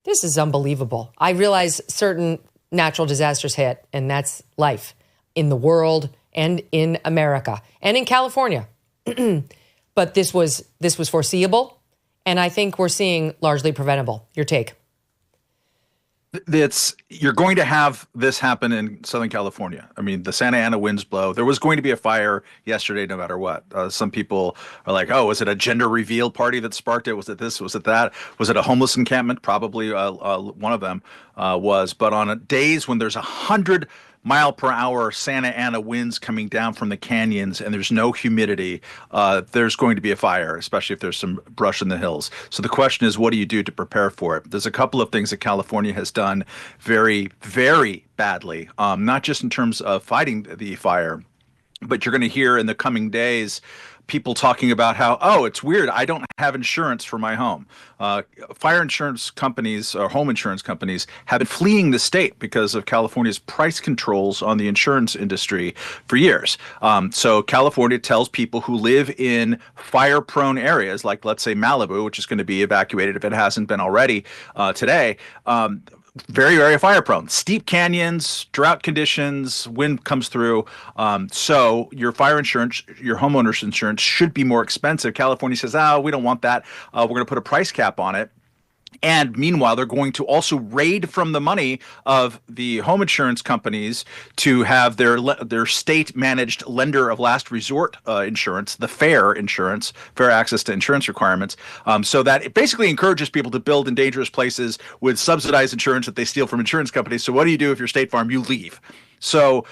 This is unbelievable. I realize certain natural disasters hit, and that's life in the world and in America and in California. But this was foreseeable, and I think we're seeing largely preventable. Your take? You're going to have this happen in Southern California. I mean, the Santa Ana winds blow. There was going to be a fire yesterday, no matter what. Some people are like, "Oh, was it a gender reveal party that sparked it? Was it this? Was it that? Was it a homeless encampment?" Probably one of them was. But on days when there's 100-mile-per-hour Santa Ana winds coming down from the canyons and there's no humidity, there's going to be a fire, especially if there's some brush in the hills. So the question is, what do you do to prepare for it? There's a couple of things that California has done very, very badly, not just in terms of fighting the fire, but you're going to hear in the coming days people talking about how, oh, it's weird, I don't have insurance for my home. Fire insurance companies or home insurance companies have been fleeing the state because of California's price controls on the insurance industry for years. So California tells people who live in fire-prone areas, like let's say Malibu, which is going to be evacuated if it hasn't been already today, very, very fire prone. Steep canyons, drought conditions, wind comes through. So your fire insurance, your homeowner's insurance should be more expensive. California says, oh, we don't want that. We're going to put a price cap on it. And meanwhile, they're going to also raid from the money of the home insurance companies to have their state-managed lender of last resort insurance, the FAIR insurance, fair access to insurance requirements. So that it basically encourages people to build in dangerous places with subsidized insurance that they steal from insurance companies. So what do you do if you're State Farm? You leave. So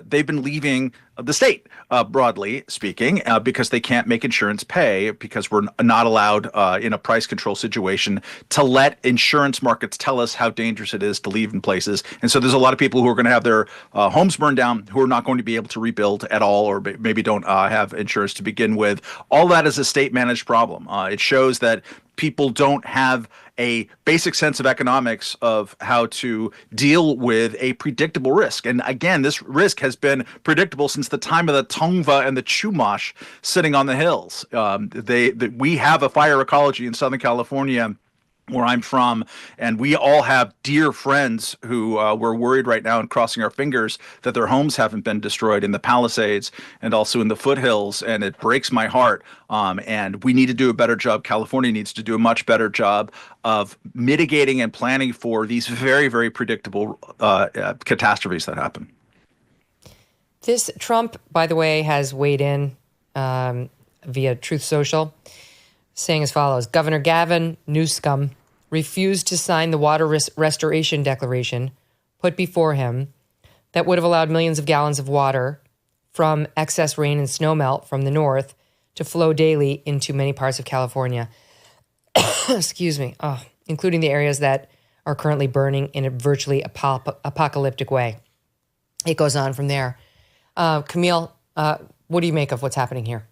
they've been leaving the state, broadly speaking, because they can't make insurance pay because we're not allowed in a price control situation to let insurance markets tell us how dangerous it is to leave in places. And so there's a lot of people who are going to have their homes burned down who are not going to be able to rebuild at all, or maybe don't have insurance to begin with. All that is a state-managed problem. It shows that people don't have a basic sense of economics of how to deal with a predictable risk. And again, this risk has been predictable since the time of the Tongva and the Chumash sitting on the hills. We have a fire ecology in Southern California, where I'm from, and we all have dear friends who we're worried right now and crossing our fingers that their homes haven't been destroyed in the Palisades and also in the foothills, and it breaks my heart. And we need to do a better job. California needs to do a much better job of mitigating and planning for these very, very predictable catastrophes that happen. This Trump, by the way, has weighed in via Truth Social, saying as follows: Governor Gavin Newsom refused to sign the water restoration declaration put before him that would have allowed millions of gallons of water from excess rain and snowmelt from the north to flow daily into many parts of California. Excuse me. Including the areas that are currently burning in a virtually apocalyptic way. It goes on from there. Kmele, what do you make of what's happening here?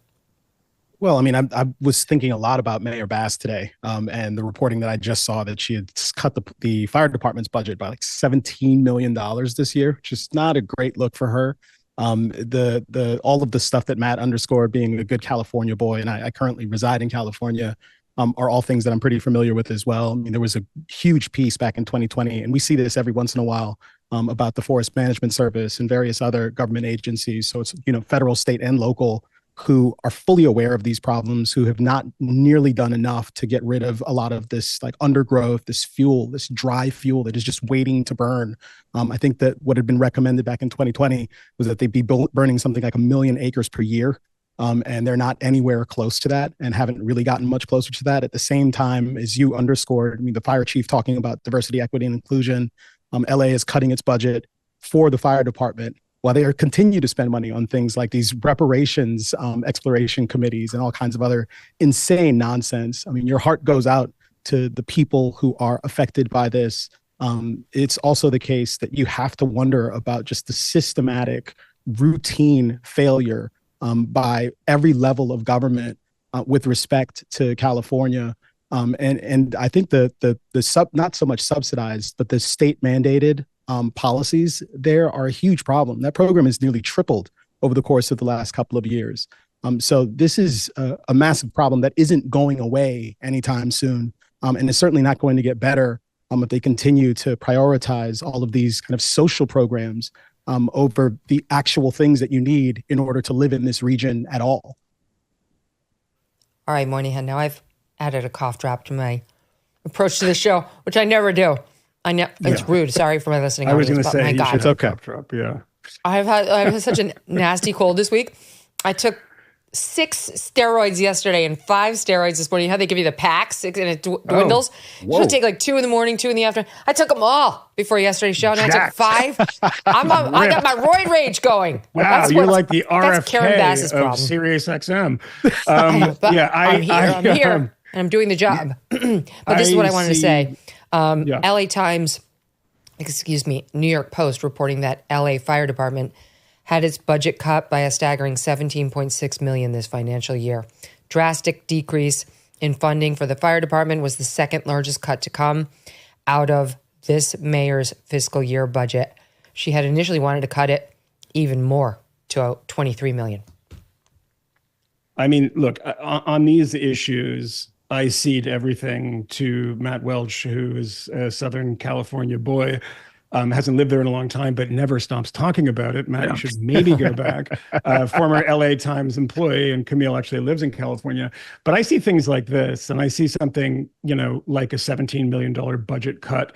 Well, I mean, I was thinking a lot about Mayor Bass today, and the reporting that I just saw that she had cut the fire department's budget by like $17 million this year, which is not a great look for her. All of the stuff that Matt underscored, being a good California boy, and I currently reside in California, are all things that I'm pretty familiar with as well. I mean, there was a huge piece back in 2020, and we see this every once in a while about the Forest Management Service and various other government agencies. So it's, federal, state, and local, who are fully aware of these problems, who have not nearly done enough to get rid of a lot of this like undergrowth, this fuel, this dry fuel that is just waiting to burn. I think that what had been recommended back in 2020 was that they'd be burning something like 1 million acres per year. And they're not anywhere close to that and haven't really gotten much closer to that. At the same time, as you underscored, I mean, the fire chief talking about diversity, equity, and inclusion, LA is cutting its budget for the fire department, while they continue to spend money on things like these reparations, exploration committees, and all kinds of other insane nonsense. I mean, your heart goes out to the people who are affected by this. It's also the case that you have to wonder about just the systematic, routine failure by every level of government with respect to California. And I think the not so much subsidized, but the state mandated policies there are a huge problem. That program has nearly tripled over the course of the last couple of years. So this is a massive problem that isn't going away anytime soon, and is certainly not going to get better if they continue to prioritize all of these kind of social programs over the actual things that you need in order to live in this region at all. All right, Moynihan, now I've added a cough drop to my approach to the show, which I never do. It's rude. Sorry for my listening. I was going to say, it's okay. Drop, yeah. I've had such a nasty cold this week. I took 6 steroids yesterday and 5 steroids this morning. You know how they give you the pack, 6 and it dwindles? You should take like 2 in the morning, 2 in the afternoon. I took them all before yesterday's show, and I took 5. I got my roid rage going. Wow, you're like the that's Karen RFK Bass's of problem. SiriusXM. I'm here, and I'm doing the job. But this is what I wanted to say. LA Times, New York Post reporting that LA Fire Department had its budget cut by a staggering $17.6 million this financial year. Drastic decrease in funding for the fire department was the second largest cut to come out of this mayor's fiscal year budget. She had initially wanted to cut it even more to $23 million. I mean, look, on these issues, I cede everything to Matt Welch, who is a Southern California boy. Hasn't lived there in a long time, but never stops talking about it. Matt, you should maybe go back. Former LA Times employee, and Kmele actually lives in California. But I see things like this, and I see something, like a $17 million budget cut.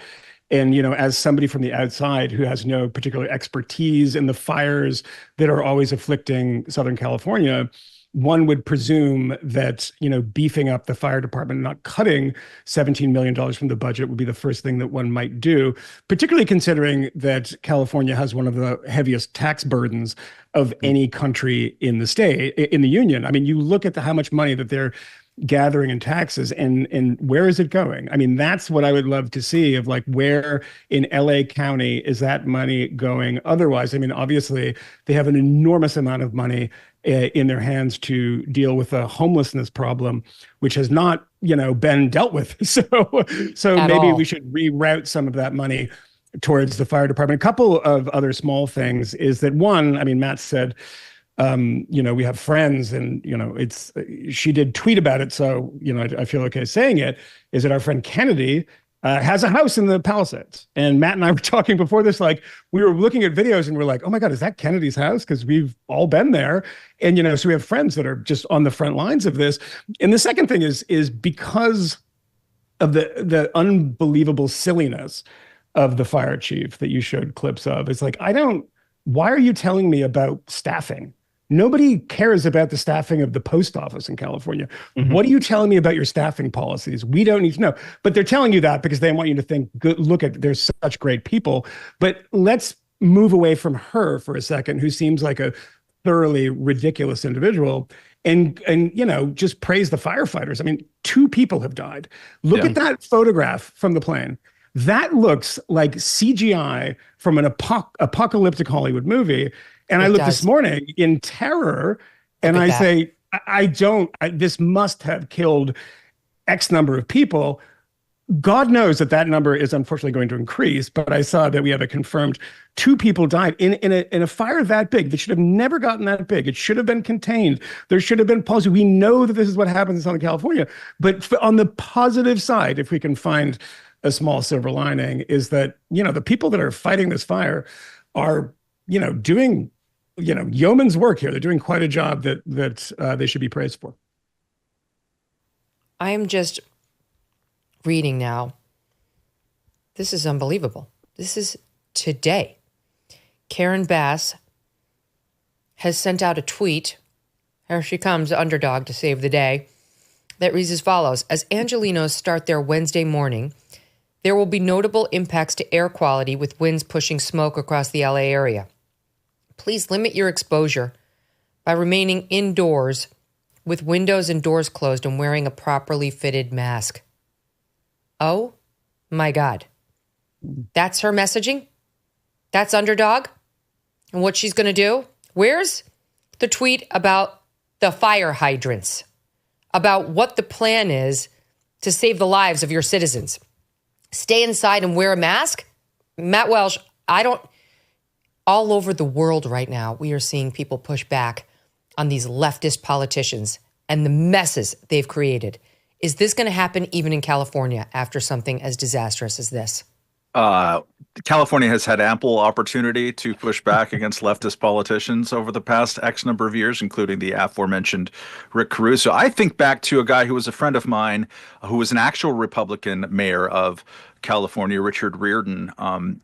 And, as somebody from the outside who has no particular expertise in the fires that are always afflicting Southern California, one would presume that, beefing up the fire department, not cutting $17 million from the budget would be the first thing that one might do, particularly considering that California has one of the heaviest tax burdens of any country in the state, in the union. I mean, you look at how much money that they're gathering in taxes and where is it going? I mean, that's what I would love to see of like where in LA County is that money going? Otherwise, I mean, obviously they have an enormous amount of money in their hands to deal with a homelessness problem, which has not, been dealt with. So maybe we should reroute some of that money towards the fire department. A couple of other small things is that one, I mean, Matt said, we have friends and, she did tweet about it. So, I feel okay saying it, is that our friend Kennedy has a house in the Palisades. And Matt and I were talking before this, like we were looking at videos and we're like, oh my God, is that Kennedy's house? Because we've all been there. And, so we have friends that are just on the front lines of this. And the second thing is because of the unbelievable silliness of the fire chief that you showed clips of. It's like, why are you telling me about staffing? Nobody cares about the staffing of the post office in California. Mm-hmm. What are you telling me about your staffing policies? We don't need to know. But they're telling you that because they want you to think, look at, there's such great people. But let's move away from her for a second, who seems like a thoroughly ridiculous individual, and just praise the firefighters. I mean, 2 people have died. Look at that photograph from the plane. That looks like CGI from an apocalyptic Hollywood movie. And I looked this morning in terror, and I say, this must have killed X number of people. God knows that number is unfortunately going to increase, but I saw that we have a confirmed 2 people died in a fire that big. They should have never gotten that big. It should have been contained. There should have been policy. We know that this is what happens in Southern California. But on the positive side, if we can find a small silver lining, is that, the people that are fighting this fire are, doing yeoman's work here. They're doing quite a job that they should be praised for. I am just reading now. This is unbelievable. This is today. Karen Bass has sent out a tweet. Here she comes, underdog to save the day. That reads as follows. As Angelenos start their Wednesday morning, there will be notable impacts to air quality with winds pushing smoke across the LA area. Please limit your exposure by remaining indoors with windows and doors closed and wearing a properly fitted mask. Oh my God. That's her messaging? That's underdog? And what she's going to do? Where's the tweet about the fire hydrants? About what the plan is to save the lives of your citizens? Stay inside and wear a mask? Matt Welch, all over the world right now, we are seeing people push back on these leftist politicians and the messes they've created Is this going to happen even in California after something as disastrous as this? California has had ample opportunity to push back against leftist politicians over the past X number of years, including the aforementioned Rick Caruso. I think back to a guy who was a friend of mine, who was an actual Republican mayor of California, Richard Riordan.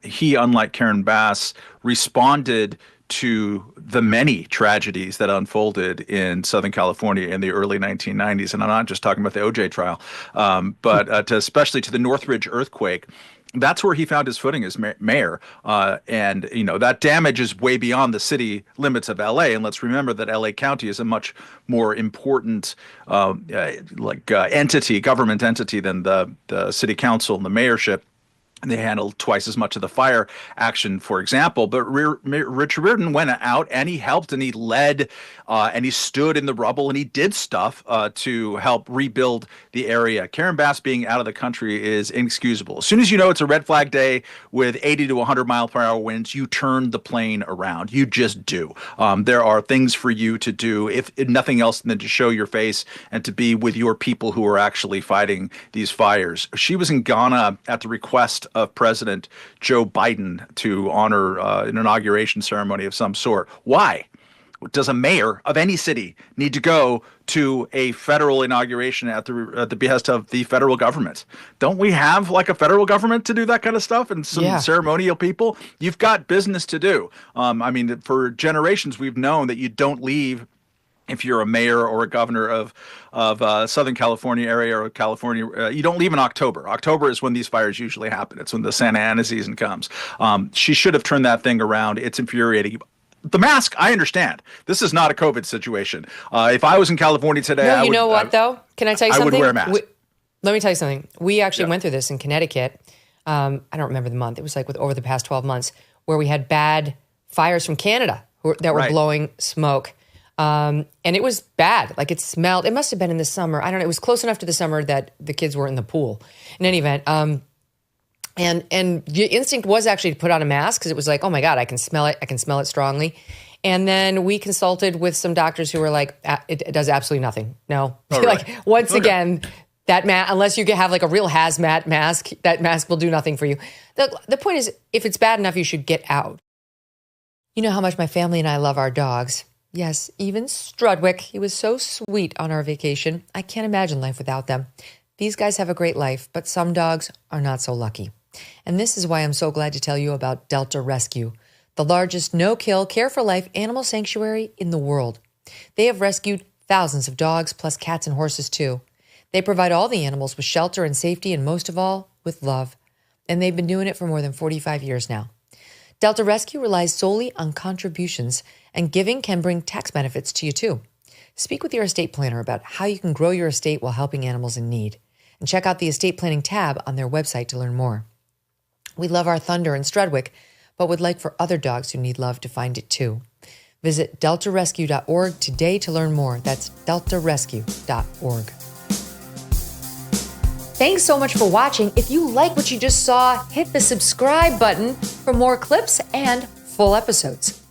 He, unlike Karen Bass, responded to the many tragedies that unfolded in Southern California in the early 1990s. And I'm not just talking about the OJ trial, but especially to the Northridge earthquake. That's where he found his footing as mayor. And, you know, that damage is way beyond the city limits of L.A. And let's remember that L.A. County is a much more important entity, government entity than the city council and the mayorship. And they handled twice as much of the fire action, for example. But Richard Riordan went out and he helped and he led and he stood in the rubble and he did stuff to help rebuild the area. Karen Bass being out of the country is inexcusable. As soon as you know it's a red flag day with 80 to 100 mile per hour winds, you turn the plane around. You just do. There are things for you to do, if nothing else than to show your face and to be with your people who are actually fighting these fires. She was in Ghana at the request of President Joe Biden to honor an inauguration ceremony of some sort. Why? Does a mayor of any city need to go to a federal inauguration at the behest of the federal government? Don't we have like a federal government to do that kind of stuff and some ceremonial people? You've got business to do. I mean, for generations, we've known that you don't leave. If you're a mayor or a governor of Southern California area or California, you don't leave in October. October is when these fires usually happen. It's when the Santa Ana season comes. She should have turned that thing around. It's infuriating. The mask, I understand. This is not a COVID situation. If I was in California today, no, you know what, though? Can I tell you something? I would wear a mask. Let me tell you something. We actually went through this in Connecticut. I don't remember the month. It was like over the past 12 months where we had bad fires from Canada that were blowing smoke. And it was bad. Like it smelled. It must have been in the summer. I don't know. It was close enough to the summer that the kids were in the pool. In any event, and the instinct was actually to put on a mask because it was like, oh my God, I can smell it. I can smell it strongly. And then we consulted with some doctors who were like, it does absolutely nothing. No, like once again, that unless you have like a real hazmat mask, that mask will do nothing for you. The point is, if it's bad enough, you should get out. You know how much my family and I love our dogs. Yes, even Strudwick. He was so sweet on our vacation. I can't imagine life without them. These guys have a great life, but some dogs are not so lucky. And this is why I'm so glad to tell you about Delta Rescue, the largest no-kill, care-for-life animal sanctuary in the world. They have rescued thousands of dogs, plus cats and horses too. They provide all the animals with shelter and safety, and most of all, with love. And they've been doing it for more than 45 years now. Delta Rescue relies solely on contributions, and giving can bring tax benefits to you too. Speak with your estate planner about how you can grow your estate while helping animals in need. And check out the estate planning tab on their website to learn more. We love our Thunder and Strudwick, but would like for other dogs who need love to find it too. Visit deltarescue.org today to learn more. That's deltarescue.org. Thanks so much for watching. If you like what you just saw, hit the subscribe button for more clips and full episodes.